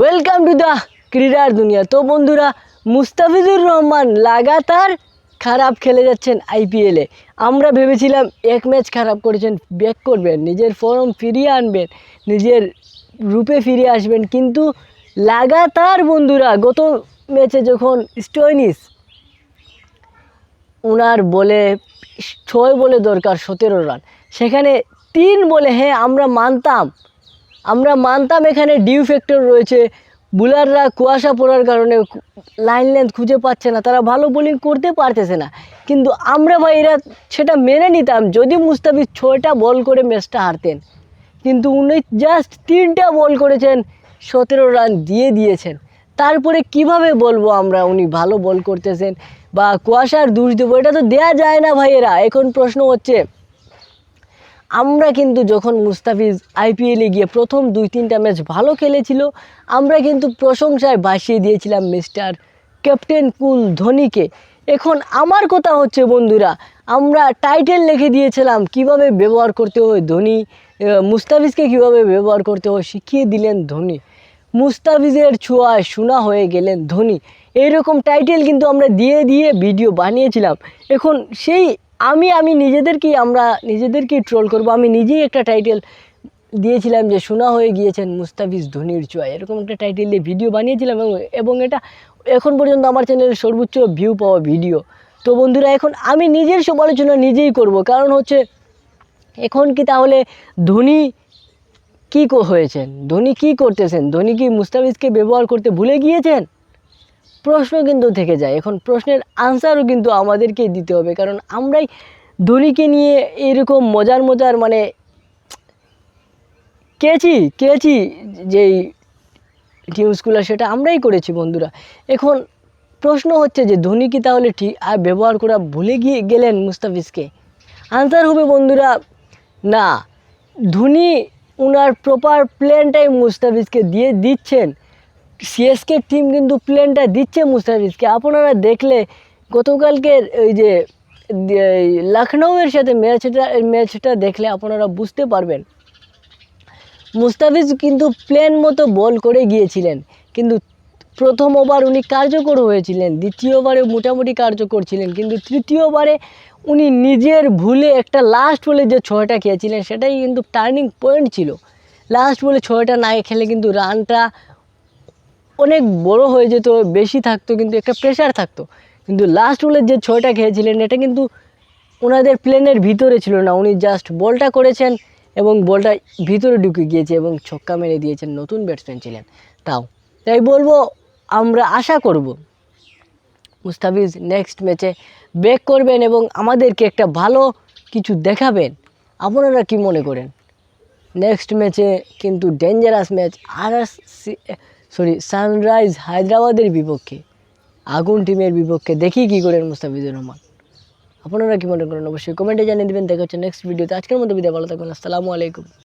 Welcome to the ক্রীড়ার দুনিয়া। তো বন্ধুরা, মুস্তাফিজুর রহমান লাগাতার খারাপ খেলে যাচ্ছেন আইপিএলে। আমরা ভেবেছিলাম এক ম্যাচ খারাপ করেছেন, ব্যাক করবেন, নিজের ফর্ম ফিরিয়ে আনবেন, নিজের রূপে ফিরে আসবেন, কিন্তু লাগাতার বন্ধুরা গত ম্যাচে যখন স্টোয়নিস ওনার বলে 6 বলে দরকার 17 রান, সেখানে 3 বলে, হ্যাঁ আমরা মানতাম এখানে ডিউ ফ্যাক্টর রয়েছে, বোলাররা কুয়াশা পড়ার কারণে লাইন লেন্থ খুঁজে পাচ্ছে না, তারা ভালো বোলিং করতে পারতেছে না, কিন্তু আমরা ভাই এরা সেটা মেনে নিতাম যদি মুস্তাফিজ 6টা বল করে ম্যাচটা হারতেন। কিন্তু উনি জাস্ট 3টা বল করেছেন, 17 রান দিয়েছেন। তারপরে কিভাবে বলবো আমরা উনি ভালো বল করতেছেন বা কুয়াশার দোষ দেবো? এটা তো দেয়া যায় না ভাইয়েরা। এখন প্রশ্ন হচ্ছে, আমরা কিন্তু যখন মুস্তাফিজ আইপিএলে গিয়ে প্রথম 2-3টা ম্যাচ ভালো খেলেছিল, আমরা কিন্তু প্রশংসায় ভাসিয়ে দিয়েছিলাম মিস্টার ক্যাপ্টেন কুল ধোনিকে। এখন আমার কথা হচ্ছে বন্ধুরা, আমরা টাইটেল লিখে দিয়েছিলাম কিভাবে ব্যবহার করতে হয় ধোনি, মুস্তাফিজকে কিভাবে ব্যবহার করতে হয় শিখিয়ে দিলেন ধোনি, মুস্তাফিজের ছোঁয়ায় সোনা হয়ে গেলেন ধোনি, এইরকম টাইটেল কিন্তু আমরা দিয়ে ভিডিও বানিয়েছিলাম। এখন সেই আমি নিজেদেরকেই ট্রোল করব। আমি নিজেই একটা টাইটেল দিয়েছিলাম যে সোনা হয়ে গিয়েছেন মুস্তাফিজ ধোনির ছোঁয়ায়, এরকম একটা টাইটেল দিয়ে ভিডিও বানিয়েছিলাম, এবং এটা এখন পর্যন্ত আমার চ্যানেলের সর্বোচ্চ ভিউ পাওয়া ভিডিও। তো বন্ধুরা, এখন আমি নিজের সমালোচনা নিজেই করব, কারণ হচ্ছে এখন কি তাহলে ধোনি কী হয়েছেন, ধোনি কী করতেছেন, ধোনি কি মুস্তাফিজকে ব্যবহার করতে ভুলে গিয়েছেন? প্রশ্ন কিন্তু থেকে যায়। এখন প্রশ্নের আনসারও কিন্তু আমাদেরকেই দিতে হবে, কারণ আমরাই ধোনিকে নিয়ে এরকম মজার মানে কেছি যেই নিউজগুলো, সেটা আমরাই করেছি বন্ধুরা। এখন প্রশ্ন হচ্ছে যে ধোনি কি তাহলে ঠিক আর ব্যবহার করা ভুলে গেলেন মুস্তাফিজকে? আনসার হবে বন্ধুরা, না, ধোনি ওনার প্রপার প্ল্যানটাই মুস্তাফিজকে দিচ্ছেন। সিএসকে টিম কিন্তু প্ল্যানটা দিচ্ছে মুস্তাফিজকে। আপনারা দেখলে গতকালকের ওই যে লখনৌয়ের সাথে ম্যাচটা দেখলে আপনারা বুঝতে পারবেন, মুস্তাফিজ কিন্তু প্ল্যান মতো বল করে গিয়েছিলেন, কিন্তু প্রথম ওভার উনি কার্যকর হয়েছিলেন, দ্বিতীয় ওভারে মোটামুটি কার্যকর ছিলেন, কিন্তু তৃতীয় ওভারে উনি নিজের ভুলে একটা লাস্ট বলে যে 6টা খেয়েছিলেন, সেটাই কিন্তু টার্নিং পয়েন্ট ছিল। লাস্ট বলে 6টা না খেলে কিন্তু রানটা অনেক বড় হয়ে যেত, বেশি থাকতো, কিন্তু একটা প্রেশার থাকতো। কিন্তু লাস্ট বলের যে 6টা খেয়েছিলেন, এটা কিন্তু ওনাদের প্লেনের ভিতরে ছিল না, উনি জাস্ট বলটা করেছেন এবং বলটা ভিতরে ঢুকে গিয়েছে এবং ছক্কা মেরে দিয়েছেন, নতুন ব্যাটসম্যান ছিলেন। তাই বলবো, আমরা আশা করব মুস্তাফিজ নেক্সট ম্যাচে ব্যাক করবেন এবং আমাদেরকে একটা ভালো কিছু দেখাবেন। আপনারা কি মনে করেন? নেক্সট ম্যাচে কিন্তু ডেঞ্জারাস ম্যাচ সানরাইজ হায়দ্রাবাদের বিপক্ষে, আগুন টিমের বিপক্ষে। দেখি কী করেন মুস্তাফিজুর রহমান। আপনারা কি মনে করেন অবশ্যই কমেন্টে জানিয়ে দেবেন। দেখা হচ্ছে নেক্সট ভিডিওতে। আজকের মতো বিদায়, ভালো থাকবেন, আসসালামু আলাইকুম।